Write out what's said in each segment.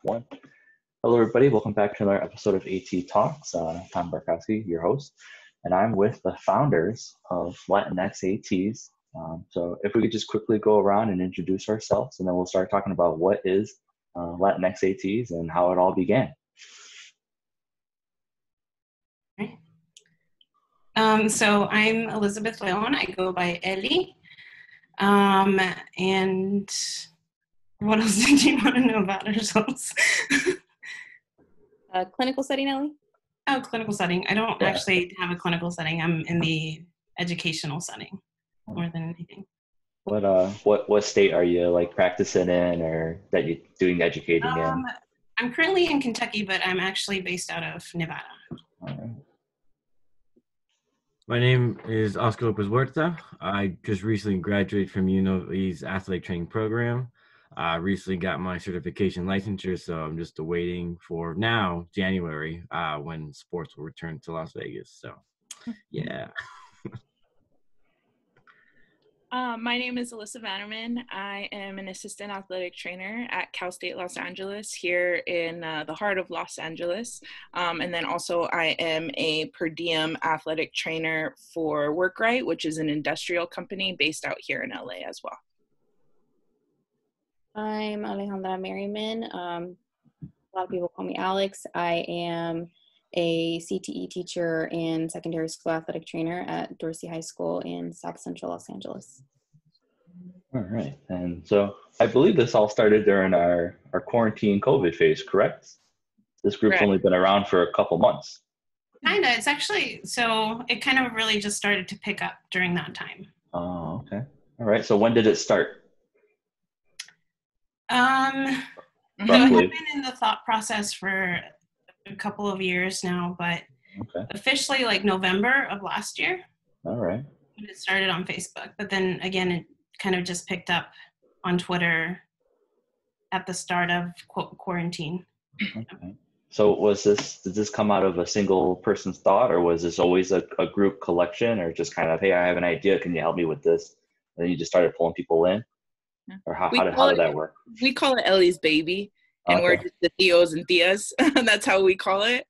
One. Hello, everybody. Welcome back to another episode of ATTalks. Tom Barkowski, your host, and I'm with the founders of LatinxATs. So if we could just quickly go around and introduce ourselves, and then we'll start talking about what is LatinxATs and how it all began. Okay. So I'm Elizabeth Leon. I go by Ellie. And what else did you want to know about ourselves? Clinical setting, Ellie? Oh, clinical setting. I don't actually have a clinical setting. I'm in the educational setting more than anything. What state are you like practicing in, or that you're doing educating in? I'm currently in Kentucky, but I'm actually based out of Nevada. All right. My name is Oscar Lopez Huerta. I just recently graduated from UNLV's athletic training program. I recently got my certification licensure, so I'm just awaiting for now, January, when sports will return to Las Vegas. So, yeah. My name is Alyssa Vanderman. I am an assistant athletic trainer at Cal State Los Angeles here in the heart of Los Angeles. And then also I am a per diem athletic trainer for WorkRight, which is an industrial company based out here in LA as well. I'm Alejandra Merriman. A lot of people call me Alex. I am a CTE teacher and secondary school athletic trainer at Dorsey High School in South Central Los Angeles. All right. And so I believe this all started during our quarantine COVID phase, correct? This group's Correct. only been around for a couple months. Kinda. It's actually, so it kind of really just started to pick up during that time. Oh, okay. All right. So when did it start? So I have been in the thought process for a couple of years now, but officially like November of last year. All right. It started on Facebook, but then again, it kind of just picked up on Twitter at the start of quarantine. Okay. So did this come out of a single person's thought, or was this always a group collection, or just kind of, hey, I have an idea, can you help me with this? And then you just started pulling people in? Or how did that work? We call it Ellie's baby, and we're just the Theos and Theas. That's how we call it.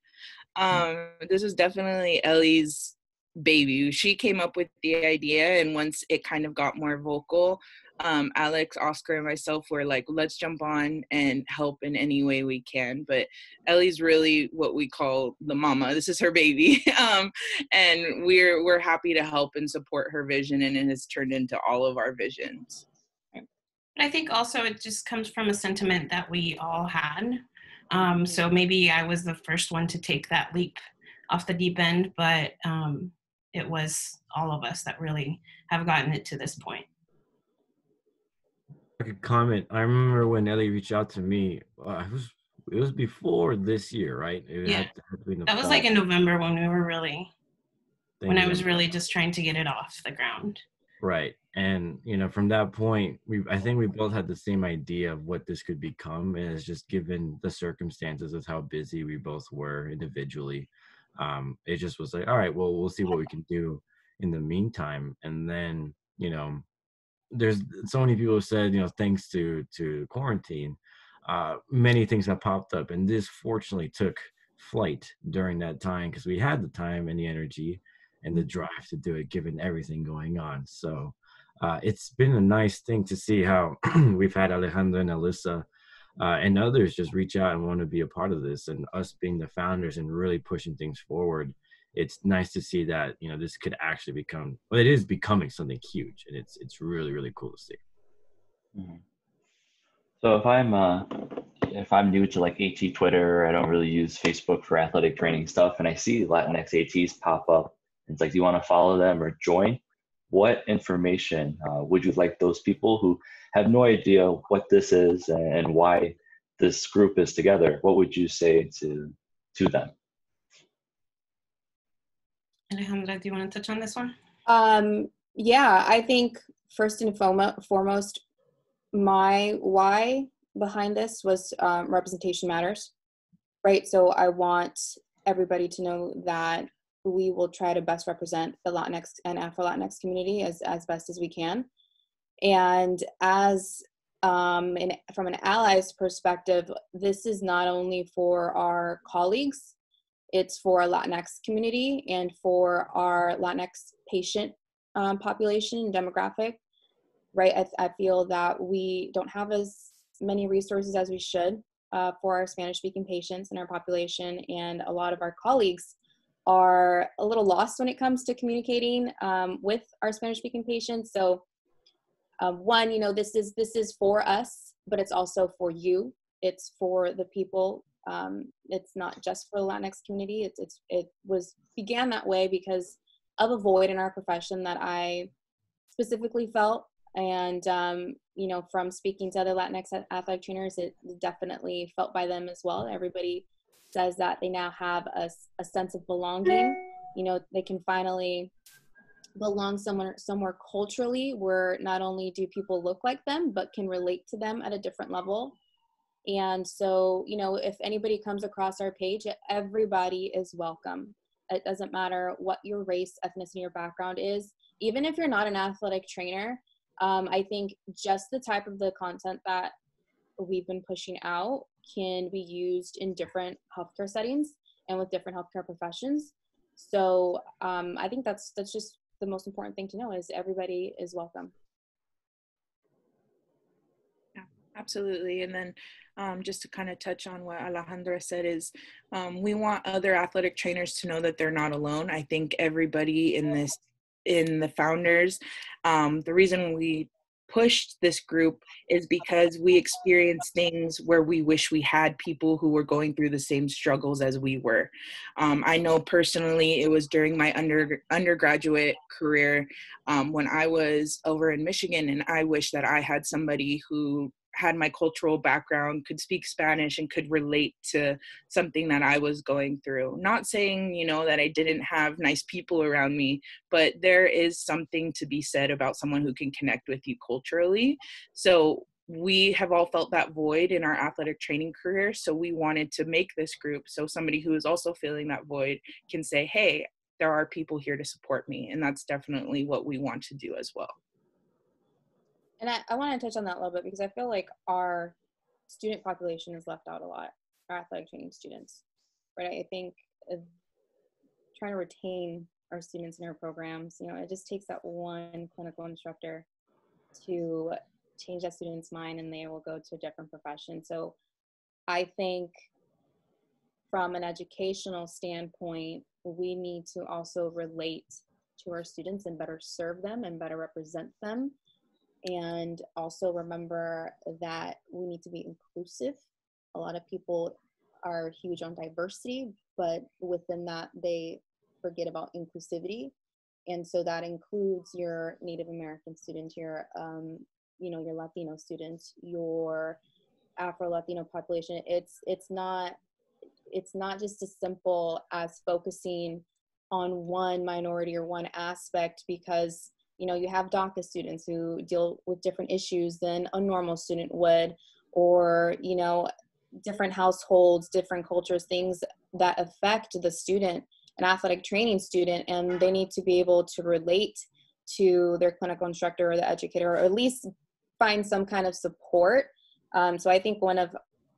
This is definitely Ellie's baby. She came up with the idea, and once it kind of got more vocal, Alex, Oscar, and myself were like, let's jump on and help in any way we can. But Ellie's really what we call the mama. This is her baby. And we're happy to help and support her vision, and it has turned into all of our visions. But I think also it just comes from a sentiment that we all had. So maybe I was the first one to take that leap off the deep end, but it was all of us that really have gotten it to this point. I could comment. I remember when Ellie reached out to me. It was before this year, right? That was like in November when we were really, I was really just trying to get it off the ground. Right. And, from that point, I think we both had the same idea of what this could become. And it's just given the circumstances of how busy we both were individually. It just was like, all right, well, we'll see what we can do in the meantime. And then, there's so many people who said, thanks to quarantine, many things have popped up. And this fortunately took flight during that time because we had the time and the energy and the drive to do it, given everything going on. So it's been a nice thing to see how we've had Alejandra and Alyssa and others just reach out and want to be a part of this, and us being the founders and really pushing things forward. It's nice to see that, this could actually become, well, it is becoming something huge, and it's really, really cool to see. Mm-hmm. So if I'm new to like AT Twitter, I don't really use Facebook for athletic training stuff, and I see LatinxATs pop up, it's like, do you want to follow them or join? What information would you like those people who have no idea what this is and why this group is together, what would you say to them? Alejandra, do you want to touch on this one? Yeah, I think first and foremost, my why behind this was representation matters, right? So I want everybody to know that we will try to best represent the Latinx and Afro-Latinx community as best as we can. And as And from an allies perspective, this is not only for our colleagues, it's for our Latinx community and for our Latinx patient population and demographic, right? I feel that we don't have as many resources as we should for our Spanish-speaking patients in our population, and a lot of our colleagues are a little lost when it comes to communicating with our Spanish-speaking patients. So one, this is for us, but it's also for you. It's for the people. It's not just for the Latinx community. It began that way because of a void in our profession that I specifically felt. And, from speaking to other Latinx athletic trainers, it definitely felt by them as well. Everybody says that they now have a sense of belonging. They can finally belong somewhere culturally where not only do people look like them, but can relate to them at a different level. And so, if anybody comes across our page, everybody is welcome. It doesn't matter what your race, ethnicity, or background is. Even if you're not an athletic trainer, I think just the type of the content that we've been pushing out can be used in different healthcare settings and with different healthcare professions. So I think that's just the most important thing to know, is everybody is welcome. Yeah, absolutely. And then just to kind of touch on what Alejandra said is we want other athletic trainers to know that they're not alone. I think everybody in the founders, the reason we pushed this group is because we experienced things where we wish we had people who were going through the same struggles as we were. I know personally it was during my undergraduate career when I was over in Michigan, and I wish that I had somebody who had my cultural background, could speak Spanish, and could relate to something that I was going through. Not saying, that I didn't have nice people around me, but there is something to be said about someone who can connect with you culturally. So we have all felt that void in our athletic training career. So we wanted to make this group so somebody who is also feeling that void can say, hey, there are people here to support me. And that's definitely what we want to do as well. And I want to touch on that a little bit because I feel like our student population is left out a lot, our athletic training students, right? I think trying to retain our students in our programs, it just takes that one clinical instructor to change that student's mind and they will go to a different profession. So I think from an educational standpoint, we need to also relate to our students and better serve them and better represent them. And also remember that we need to be inclusive. A lot of people are huge on diversity, but within that, they forget about inclusivity. And so that includes your Native American student, your Latino students, your Afro-Latino population. It's not just as simple as focusing on one minority or one aspect, because you have DACA students who deal with different issues than a normal student would, or, different households, different cultures, things that affect the student, an athletic training student, and they need to be able to relate to their clinical instructor or the educator, or at least find some kind of support. So I think one of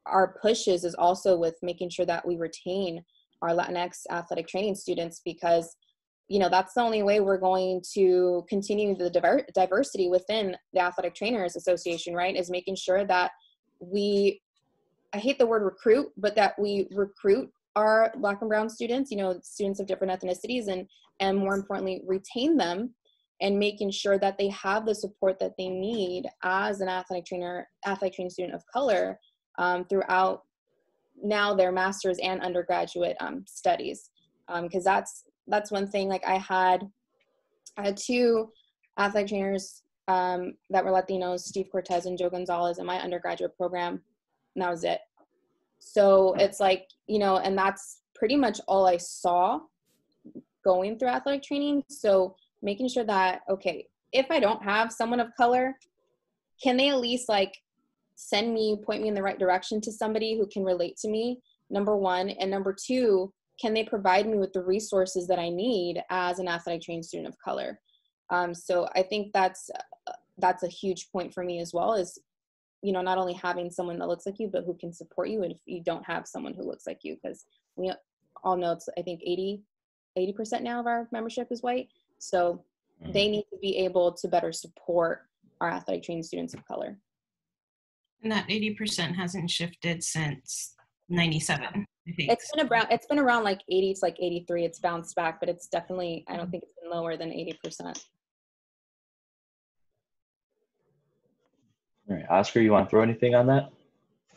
our pushes is also with making sure that we retain our Latinx athletic training students, because that's the only way we're going to continue the diversity within the Athletic Trainers Association, right? Is making sure that I hate the word recruit, but that we recruit our Black and Brown students, students of different ethnicities, and more importantly, retain them, and making sure that they have the support that they need as an athletic training student of color throughout now their master's and undergraduate studies. Because that's one thing. Like I had two athletic trainers that were Latinos, Steve Cortez and Joe Gonzalez, in my undergraduate program, and that was it. So it's like, and that's pretty much all I saw going through athletic training. So making sure that, okay, if I don't have someone of color, can they at least point me in the right direction to somebody who can relate to me, number one, and number two, can they provide me with the resources that I need as an athletic training student of color? So I think that's a huge point for me as well, is not only having someone that looks like you, but who can support you if you don't have someone who looks like you, because we all know it's, I think 80% now of our membership is white. So they need to be able to better support our athletic training students of color. And that 80% hasn't shifted since 97, I think. It's been around like 80 to like 83. It's bounced back, but it's definitely, I don't think it's been lower than 80%. All right, Oscar, you want to throw anything on that?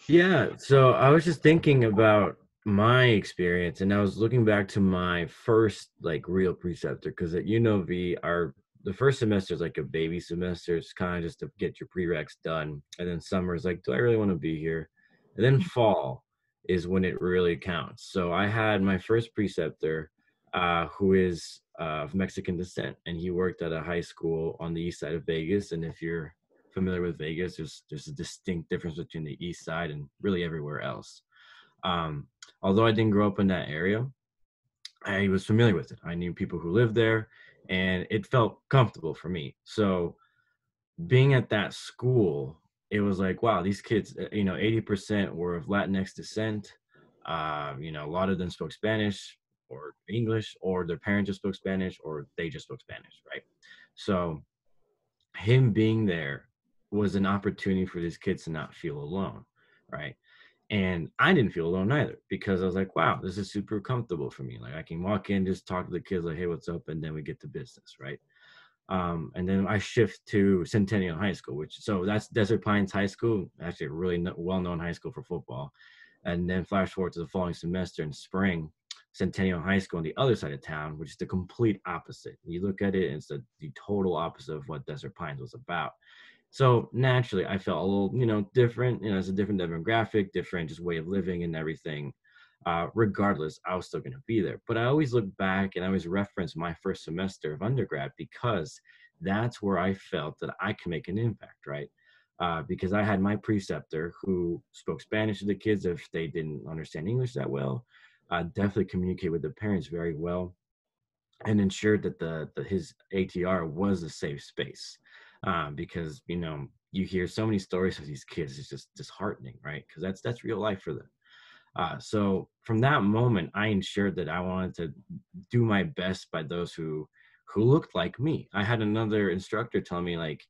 Yeah, so I was just thinking about my experience, and I was looking back to my first like real preceptor, because at UNLV, the first semester is like a baby semester. It's kind of just to get your prereqs done, and then summer is like, do I really want to be here? And then fall is when it really counts. So I had my first preceptor, who is of Mexican descent, and he worked at a high school on the east side of Vegas. And if you're familiar with Vegas, there's a distinct difference between the east side and really everywhere else. Although I didn't grow up in that area, I was familiar with it. I knew people who lived there, and it felt comfortable for me. So being at that school, it was like, wow, these kids, 80% were of Latinx descent. A lot of them spoke Spanish or English, or their parents just spoke Spanish, or they just spoke Spanish, right? So him being there was an opportunity for these kids to not feel alone, right? And I didn't feel alone either, because I was like, wow, this is super comfortable for me. Like I can walk in, just talk to the kids like, hey, what's up? And then we get to business, right? And then I shift to Centennial High School, so that's Desert Pines High School, actually a really well-known high school for football. And then flash forward to the following semester in spring, Centennial High School on the other side of town, which is the complete opposite. You look at it, and it's the total opposite of what Desert Pines was about. So naturally, I felt a little, different. It's a different demographic, different just way of living and everything. Regardless, I was still going to be there. But I always look back and I always reference my first semester of undergrad, because that's where I felt that I can make an impact, right? Because I had my preceptor who spoke Spanish to the kids if they didn't understand English that well. Definitely communicate with the parents very well, and ensured that his ATR was a safe space. Because you hear so many stories of these kids, it's just disheartening, right? Because that's real life for them. So from that moment, I ensured that I wanted to do my best by those who looked like me. I had another instructor tell me, like,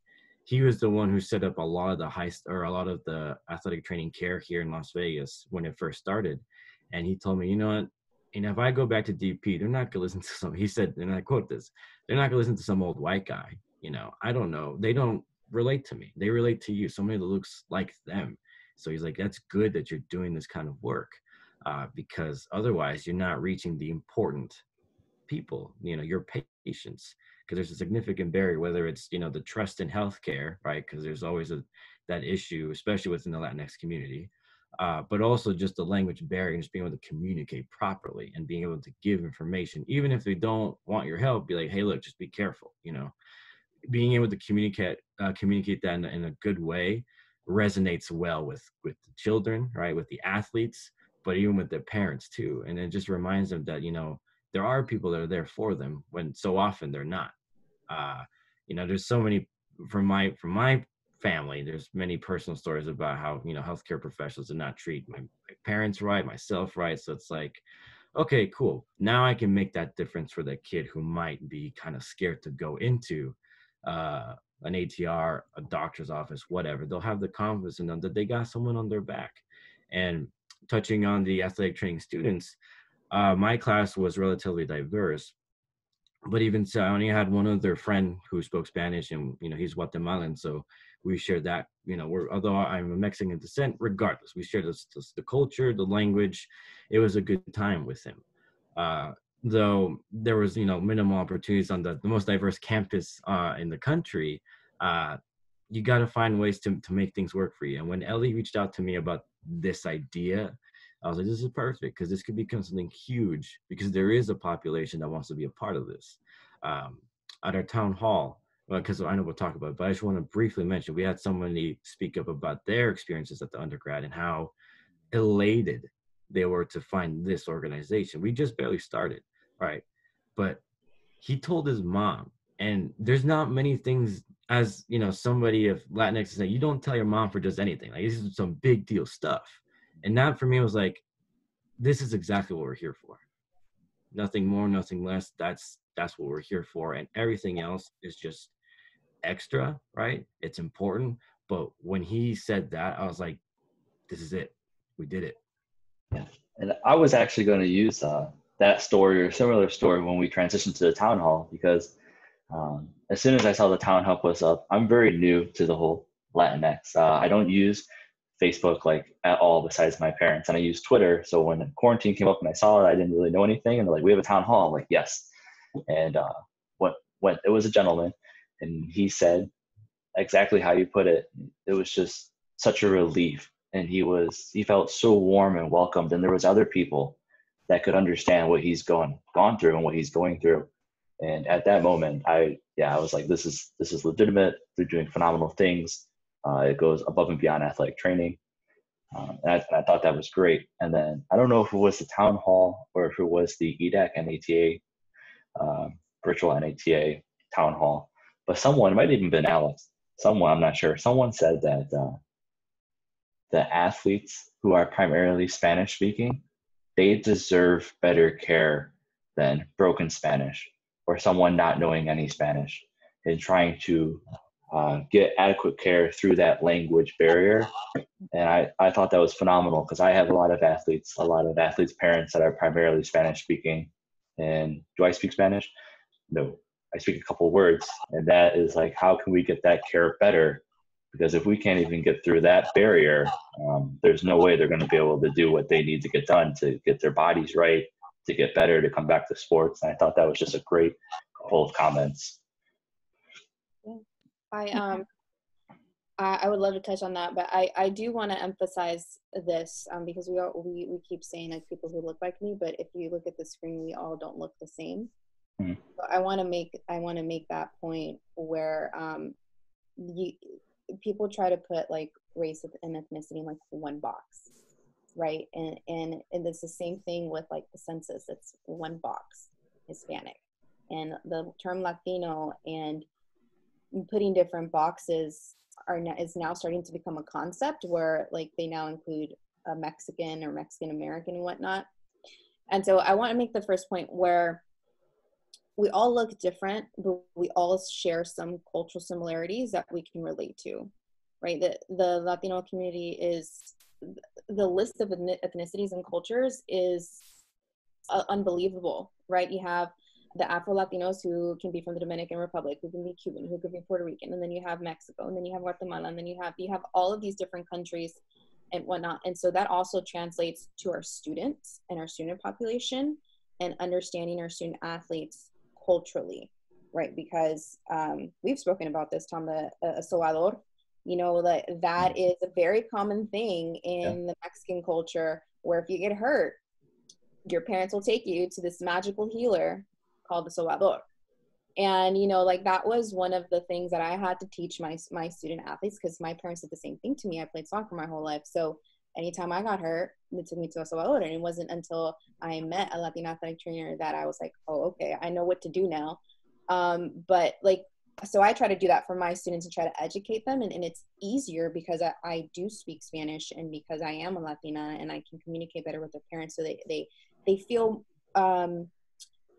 he was the one who set up a lot of the athletic training care here in Las Vegas when it first started. And he told me, you know what? And if I go back to DP, they're not gonna listen to he said, and I quote this, they're not gonna listen to some old white guy. I don't know. They don't relate to me. They relate to you, somebody that looks like them. So he's like, that's good that you're doing this kind of work, because otherwise you're not reaching the important people, your patients, because there's a significant barrier, whether it's, the trust in healthcare, right? Because there's always that issue, especially within the Latinx community, but also just the language barrier, and just being able to communicate properly and being able to give information, even if they don't want your help, be like, hey, look, just be careful, being able to communicate that in a good way resonates well with the children, right? With the athletes, but even with their parents too. And it just reminds them that, there are people that are there for them when so often they're not. There's so many from my family, there's many personal stories about how, healthcare professionals did not treat my parents right, myself right. So it's like, okay, cool. Now I can make that difference for that kid who might be kind of scared to go into an ATR, a doctor's office, whatever. They'll have the confidence in them that they got someone on their back. And touching on the athletic training students, my class was relatively diverse, but even so, I only had one other friend who spoke Spanish, and he's Guatemalan, so we shared that. Although I'm a Mexican descent, regardless, we shared the culture, the language. It was a good time with him. Though there was minimal opportunities on the most diverse campus in the country, you got to find ways to make things work for you. And when Ellie reached out to me about this idea, I was like, this is perfect, because this could become something huge, because there is a population that wants to be a part of this. At our town hall, because I know we'll talk about it, but I just want to briefly mention, we had somebody speak up about their experiences at the undergrad and how elated they were to find this organization. We just barely started, right? But he told his mom, and there's not many things as you know, somebody of Latinx is saying, you don't tell your mom for just anything. Like, this is some big deal stuff. And that for me was like, this is exactly what we're here for. Nothing more, nothing less. That's what we're here for. And everything else is just extra, right? It's important. But when he said that, I was like, this is it. We did it. Yeah. And I was actually going to use that story or similar story when we transitioned to the town hall, because as soon as I saw the town hall was up, I'm very new to the whole Latinx. I don't use Facebook like at all besides my parents, and I use Twitter. So when quarantine came up and I saw it, I didn't really know anything, and they're like, we have a town hall. I'm like, yes. And what it was a gentleman, and he said exactly how you put it. It was just such a relief, and he felt so warm and welcomed, and there was other people that could understand what he's gone through and what he's going through. And at that moment, I was like, this is legitimate. They're doing phenomenal things. It goes above and beyond athletic training. And I thought that was great. And then I don't know if it was the town hall or if it was the EDAC NATA, virtual NATA town hall, but someone, it might have even been Alex, someone, I'm not sure, someone said that the athletes who are primarily Spanish speaking, they deserve better care than broken Spanish or someone not knowing any Spanish and trying to get adequate care through that language barrier. And I thought that was phenomenal, because I have a lot of athletes parents that are primarily Spanish speaking. And do I speak Spanish? No, I speak a couple words. And that is like, how can we get that care better? Because if we can't even get through that barrier, there's no way they're going to be able to do what they need to get done to get their bodies right, to get better, to come back to sports. And I thought that was just a great couple of comments. I would love to touch on that, but I do want to emphasize this because we keep saying like people who look like me, but if you look at the screen, we all don't look the same. Mm-hmm. So I want to make that point where people try to put like race and ethnicity in like one box, right? And it's the same thing with like the census. It's one box, Hispanic, and the term Latino and putting different boxes is now starting to become a concept where like they now include a Mexican or Mexican American and whatnot. And so I want to make the first point where we all look different, but we all share some cultural similarities that we can relate to, right? The Latino community is, the list of ethnicities and cultures is unbelievable, right? You have the Afro-Latinos who can be from the Dominican Republic, who can be Cuban, who could be Puerto Rican, and then you have Mexico, and then you have Guatemala, and then you have all of these different countries and whatnot. And so that also translates to our students and our student population and understanding our student athletes culturally, right? Because we've spoken about this, Tom, the sobador, you know, that is a very common thing in the Mexican culture, where if you get hurt, your parents will take you to this magical healer called the sobador. And, you know, like that was one of the things that I had to teach my student athletes, because my parents did the same thing to me. I played soccer my whole life. So anytime I got hurt, they took me to a sobador. And it wasn't until I met a Latina athletic trainer that I was like, oh, okay, I know what to do now. But like, so I try to do that for my students and try to educate them. And it's easier because I do speak Spanish, and because I am a Latina and I can communicate better with their parents. So they feel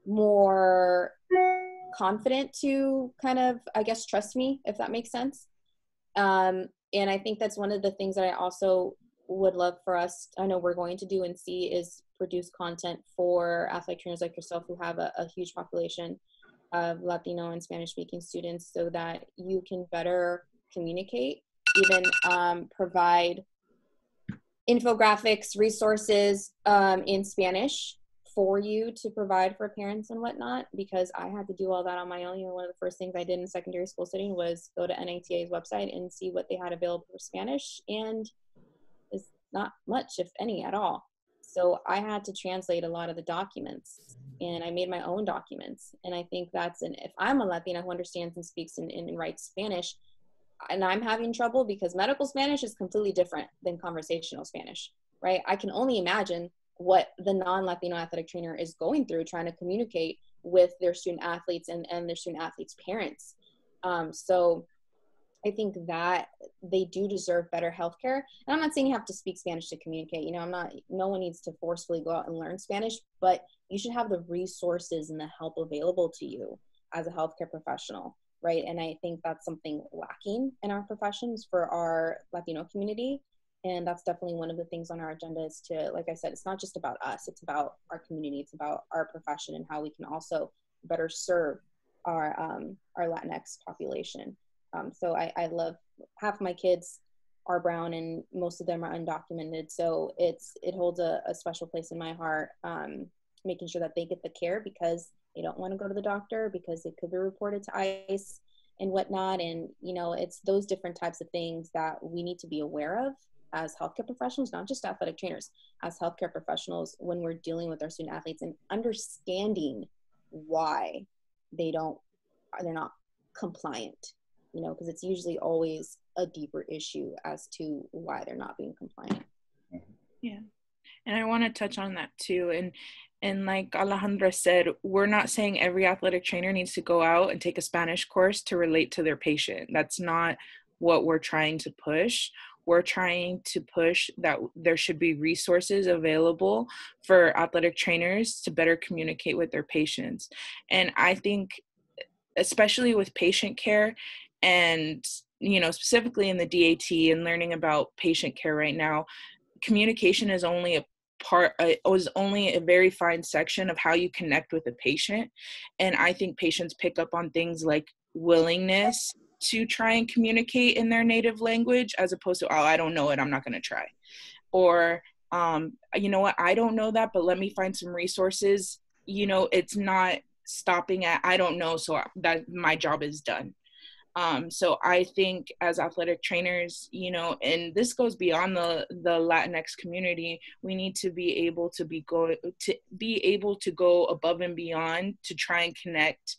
more confident to kind of, I guess, trust me, if that makes sense. And I think that's one of the things that I also would love for us, I know we're going to do and see, is produce content for athletic trainers like yourself who have a huge population of Latino and Spanish speaking students, so that you can better communicate, even provide infographics, resources in Spanish for you to provide for parents and whatnot, because I had to do all that on my own. You know, one of the first things I did in secondary school setting was go to NATA's website and see what they had available for Spanish, and it's not much, if any, at all. So I had to translate a lot of the documents, and I made my own documents. And I think if I'm a Latina who understands and speaks and writes Spanish, and I'm having trouble, because medical Spanish is completely different than conversational Spanish, right? I can only imagine what the non-Latino athletic trainer is going through trying to communicate with their student athletes and their student athletes' parents. So I think that they do deserve better healthcare. And I'm not saying you have to speak Spanish to communicate. You know, no one needs to forcefully go out and learn Spanish, but you should have the resources and the help available to you as a healthcare professional, right? And I think that's something lacking in our professions for our Latino community. And that's definitely one of the things on our agenda is to, like I said, it's not just about us, it's about our community, it's about our profession and how we can also better serve our Latinx population. So I love, half of my kids are brown and most of them are undocumented. So it holds a special place in my heart, making sure that they get the care because they don't want to go to the doctor because it could be reported to ICE and whatnot. And, you know, it's those different types of things that we need to be aware of as healthcare professionals, not just athletic trainers, as healthcare professionals when we're dealing with our student athletes and understanding why they're not compliant, you know, because it's usually always a deeper issue as to why they're not being compliant. Yeah. And I want to touch on that too. And like Alejandra said, we're not saying every athletic trainer needs to go out and take a Spanish course to relate to their patient. That's not what we're trying to push. We're trying to push that there should be resources available for athletic trainers to better communicate with their patients. And I think, especially with patient care and, you know, specifically in the DAT and learning about patient care right now, communication is only a very fine section of how you connect with a patient. And I think patients pick up on things like willingness to try and communicate in their native language as opposed to, oh, I don't know it, I'm not going to try. Or, you know what, I don't know that, but let me find some resources. You know, it's not stopping at, I don't know, so that my job is done. So I think as athletic trainers, you know, and this goes beyond the Latinx community, we need to be able to go above and beyond to try and connect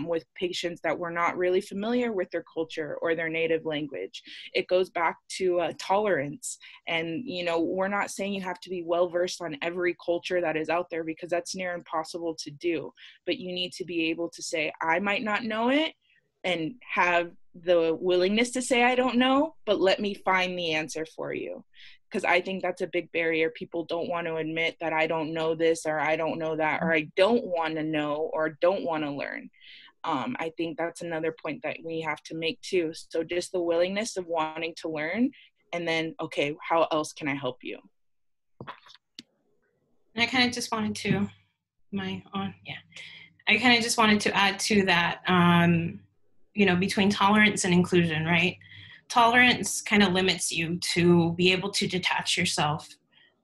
with patients that we're not really familiar with their culture or their native language. It goes back to tolerance. And, you know, we're not saying you have to be well-versed on every culture that is out there because that's near impossible to do. But you need to be able to say, I might not know it, and have the willingness to say, I don't know, but let me find the answer for you. Because I think that's a big barrier. People don't want to admit that I don't know this, or I don't know that, or I don't want to know, or don't want to learn. I think that's another point that we have to make too. So just the willingness of wanting to learn, and then, okay, how else can I help you? And I kind of just wanted to, I kind of just wanted to add to that, you know, between tolerance and inclusion, right? Tolerance kind of limits you to be able to detach yourself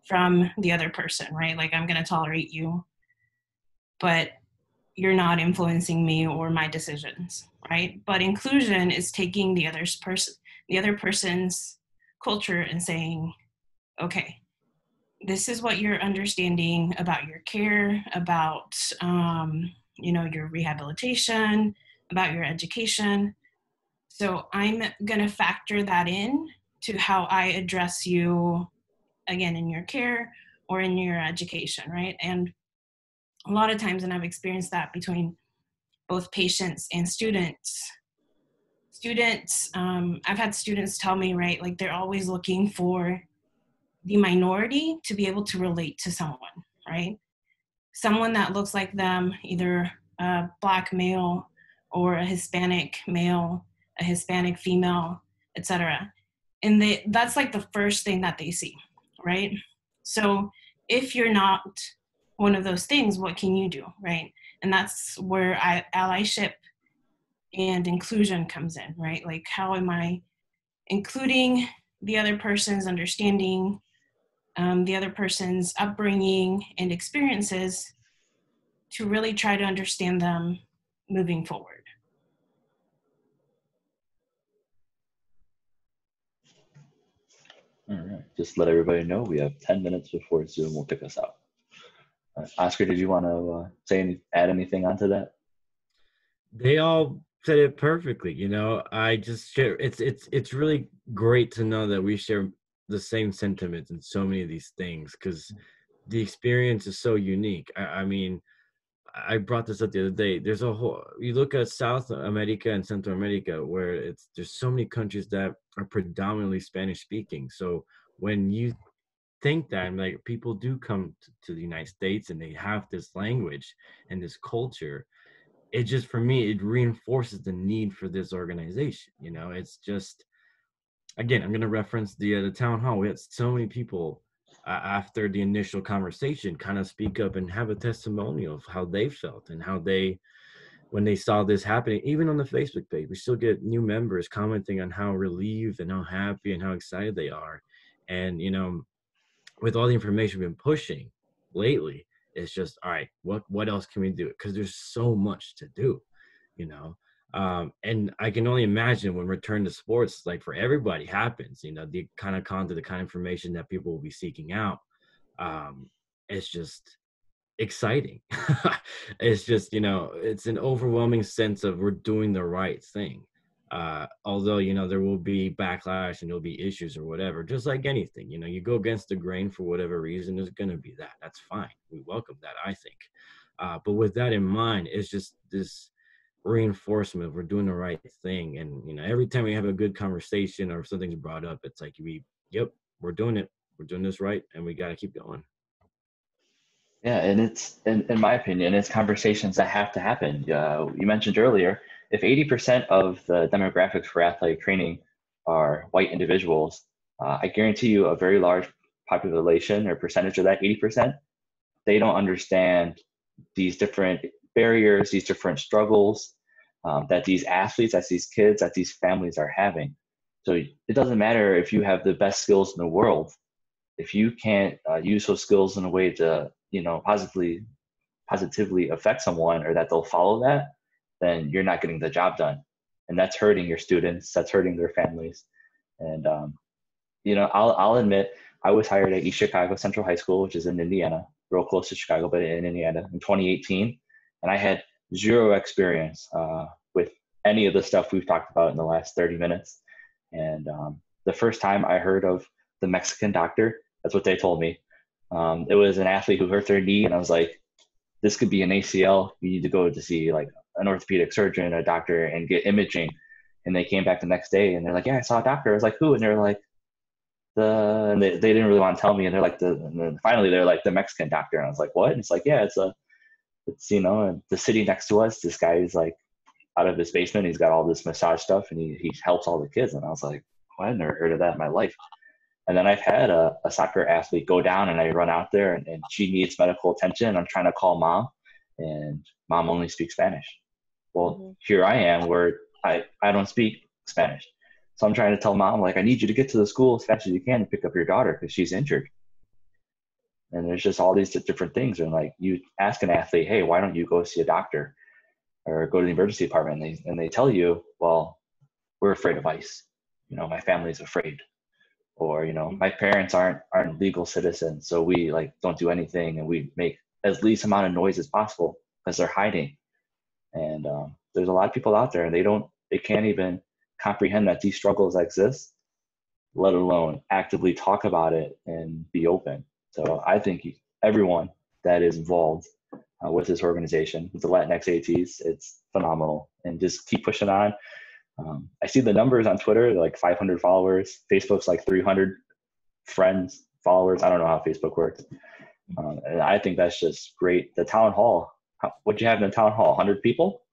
from the other person, right? Like, I'm going to tolerate you, but you're not influencing me or my decisions, right? But inclusion is taking the other person's culture and saying, okay, this is what you're understanding about your care, about, you know, your rehabilitation, about your education. So I'm going to factor that in to how I address you, again, in your care or in your education, right? And a lot of times, and I've experienced that between both patients and students, I've had students tell me, right, like they're always looking for the minority to be able to relate to someone, right? Someone that looks like them, either a Black male or a Hispanic male, a Hispanic female, etc. And that's like the first thing that they see, right? So if you're not one of those things, what can you do, right? And that's where allyship and inclusion comes in, right? Like, how am I including the other person's understanding, the other person's upbringing and experiences to really try to understand them moving forward. All right, just let everybody know we have 10 minutes before Zoom will kick us out. Oscar, did you want to add anything onto that? They all said it perfectly. You know, I just share. It's really great to know that we share the same sentiments in so many of these things because the experience is so unique. I mean, I brought this up the other day. There's a whole, you look at South America and Central America, where there's so many countries that are predominantly Spanish speaking. So when you think that, like, people do come to the United States and they have this language and this culture, it just, for me, it reinforces the need for this organization. It's just, again, I'm going to reference the town hall. We had so many people after the initial conversation kind of speak up and have a testimonial of how they felt and how they, when they saw this happening. Even on the Facebook page, we still get new members commenting on how relieved and how happy and how excited they are. And with all the information we've been pushing lately, it's just, all right, what else can we do? Because there's so much to do, and I can only imagine when return to sports, like, for everybody happens, the kind of content, the kind of information that people will be seeking out, it's just exciting. It's just, it's an overwhelming sense of we're doing the right thing. Although, there will be backlash and there'll be issues or whatever, just like anything. You go against the grain for whatever reason, there's going to be that. That's fine. We welcome that, I think. But with that in mind, it's just this reinforcement of we're doing the right thing. And, every time we have a good conversation or something's brought up, it's like, yep, we're doing it. We're doing this right, and we got to keep going. Yeah, and it's, in my opinion, it's conversations that have to happen. You mentioned earlier, if 80% of the demographics for athletic training are white individuals, I guarantee you a very large population or percentage of that 80%, they don't understand these different barriers, these different struggles that these athletes, that these kids, that these families are having. So it doesn't matter if you have the best skills in the world. If you can't use those skills in a way to, positively affect someone, or that they'll follow that, then you're not getting the job done. And that's hurting your students, that's hurting their families. And, I'll admit, I was hired at East Chicago Central High School, which is in Indiana, real close to Chicago, but in Indiana, in 2018. And I had zero experience with any of the stuff we've talked about in the last 30 minutes. And the first time I heard of the Mexican doctor, that's what they told me. It was an athlete who hurt their knee, and I was like, this could be an ACL. You need to go to see like an orthopedic surgeon, a doctor, and get imaging. And they came back the next day and they're like, yeah, I saw a doctor. I was like, who? And they're like, and they didn't really want to tell me. And they're like, and then finally they're like, the Mexican doctor. And I was like, what? And it's like, yeah, it's the city next to us. This guy is like out of his basement. He's got all this massage stuff, and he helps all the kids. And I was like, well, I've never heard of that in my life. And then I've had a soccer athlete go down, and I run out there, and she needs medical attention. And I'm trying to call mom, and mom only speaks Spanish. Well, Here I am where I don't speak Spanish. So I'm trying to tell mom, like, I need you to get to the school as fast as you can and pick up your daughter because she's injured. And there's just all these different things. And like, you ask an athlete, hey, why don't you go see a doctor or go to the emergency department? And they tell you, well, we're afraid of ICE. My family's afraid. Or, my parents aren't legal citizens, so we like don't do anything, and we make as least amount of noise as possible because they're hiding. And there's a lot of people out there, and they can't even comprehend that these struggles exist, let alone actively talk about it and be open. So I think everyone that is involved with this organization, with the LatinxATs, it's phenomenal, and just keep pushing on. I see the numbers on Twitter, like 500 followers. Facebook's like 300 friends, followers. I don't know how Facebook works. And I think that's just great. The town hall, what'd you have in the town hall? 100 people?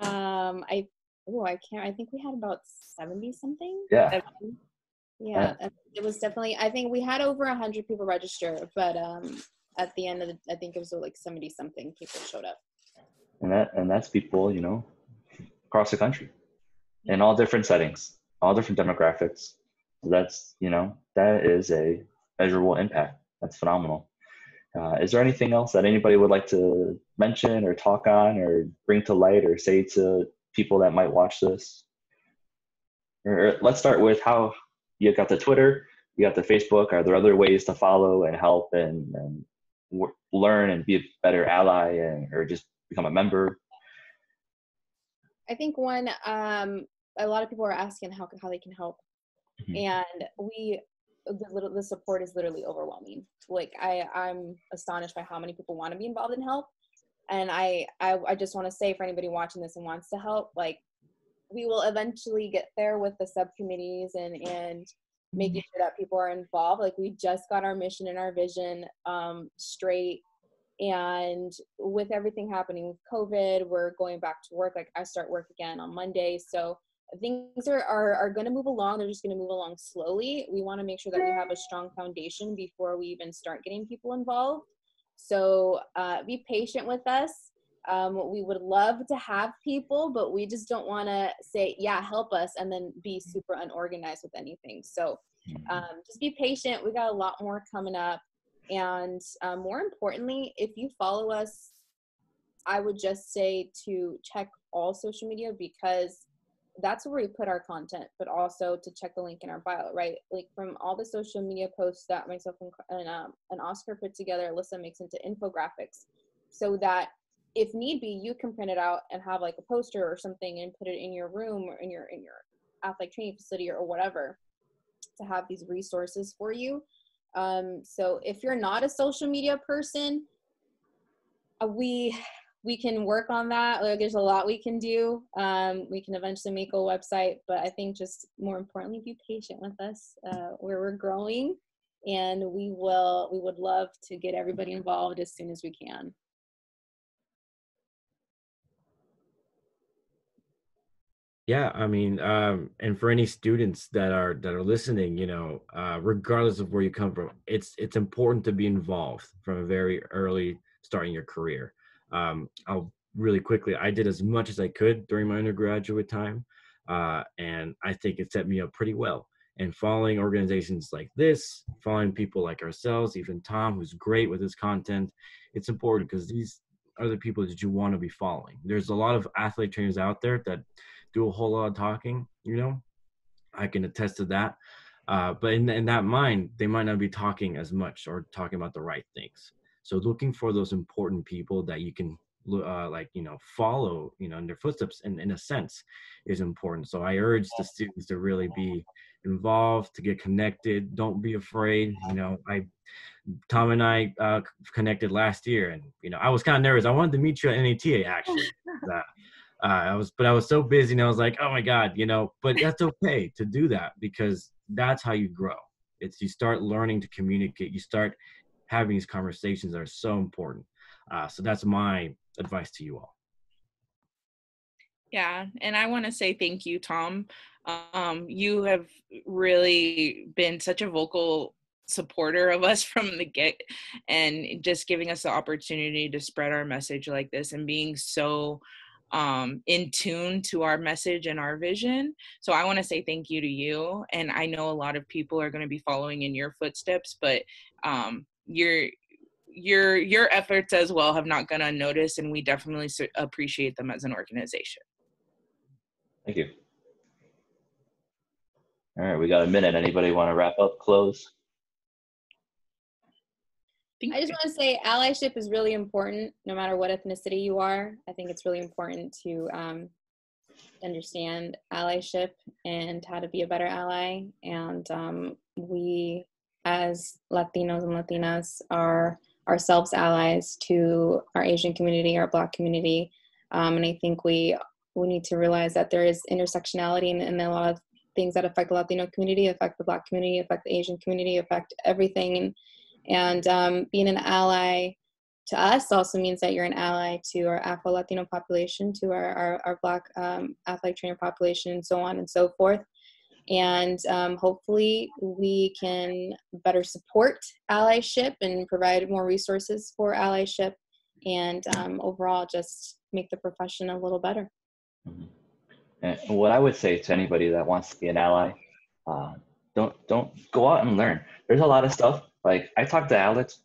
I think we had about 70 something. Yeah. Yeah. It was definitely, I think we had over 100 people register, but at the end of I think it was like 70 something people showed up. And that's people, across the country. In all different settings, all different demographics. So that's, that is a measurable impact. That's phenomenal. Is there anything else that anybody would like to mention or talk on or bring to light or say to people that might watch this? Or let's start with how you got the Twitter, you got the Facebook. Are there other ways to follow and help and learn and be a better ally or just become a member? I think one, a lot of people are asking how they can help, and the support is literally overwhelming. Like I'm astonished by how many people want to be involved in help, And I just want to say, for anybody watching this and wants to help, like, we will eventually get there with the subcommittees and making sure that people are involved. Like, we just got our mission and our vision straight. And with everything happening with COVID, we're going back to work. Like, I start work again on Monday. So things are going to move along. They're just going to move along slowly. We want to make sure that we have a strong foundation before we even start getting people involved. So be patient with us. We would love to have people, but we just don't want to say, yeah, help us, and then be super unorganized with anything. So just be patient. We got a lot more coming up. And more importantly, if you follow us, I would just say to check all social media, because that's where we put our content, but also to check the link in our bio, right? Like, from all the social media posts that myself and Oscar put together, Alyssa makes into infographics, so that if need be, you can print it out and have like a poster or something and put it in your room or in your athletic training facility or whatever, to have these resources for you. So if you're not a social media person, we can work on that. Like, there's a lot we can do. We can eventually make a website, but I think just more importantly, be patient with us. We're growing, and we would love to get everybody involved as soon as we can. Yeah, I mean, and for any students that are listening, regardless of where you come from, it's important to be involved from a very early start in your career. I'll really quickly, I did as much as I could during my undergraduate time, and I think it set me up pretty well. And following organizations like this, following people like ourselves, even Tom, who's great with his content, it's important because these are the people that you want to be following. There's a lot of athlete trainers out there that do a whole lot of talking, I can attest to that. But in that mind, they might not be talking as much or talking about the right things. So looking for those important people that you can follow, in their footsteps in a sense is important. So I urge the students to really be involved, to get connected. Don't be afraid. Tom and I connected last year, and I was kind of nervous. I wanted to meet you at NATA actually. I was so busy, and I was like, oh my God, but that's okay to do that, because that's how you grow. You start learning to communicate. You start having these conversations that are so important. So that's my advice to you all. Yeah, and I want to say thank you, Tom. You have really been such a vocal supporter of us from the get, and just giving us the opportunity to spread our message like this, and being so in tune to our message and our vision. So I want to say thank you to you. And I know a lot of people are going to be following in your footsteps, but your efforts as well have not gone unnoticed, and we definitely appreciate them as an organization. Thank you. All right, we got a minute. Anybody want to wrap up, close? I just want to say allyship is really important, no matter what ethnicity you are. I think it's really important to understand allyship and how to be a better ally. And we, as Latinos and Latinas, are ourselves allies to our Asian community, our Black community. And I think we need to realize that there is intersectionality in a lot of things that affect the Latino community, affect the Black community, affect the Asian community, affect everything. And being an ally to us also means that you're an ally to our Afro-Latino population, to our Black athletic trainer population, and so on and so forth. And hopefully we can better support allyship and provide more resources for allyship, and overall just make the profession a little better. Mm-hmm. And what I would say to anybody that wants to be an ally, don't go out and learn. There's a lot of stuff. Like, I talk to Alex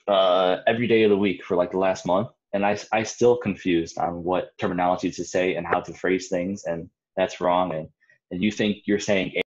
every day of the week for like the last month, and I still confused on what terminology to say and how to phrase things, and that's wrong. And you think you're saying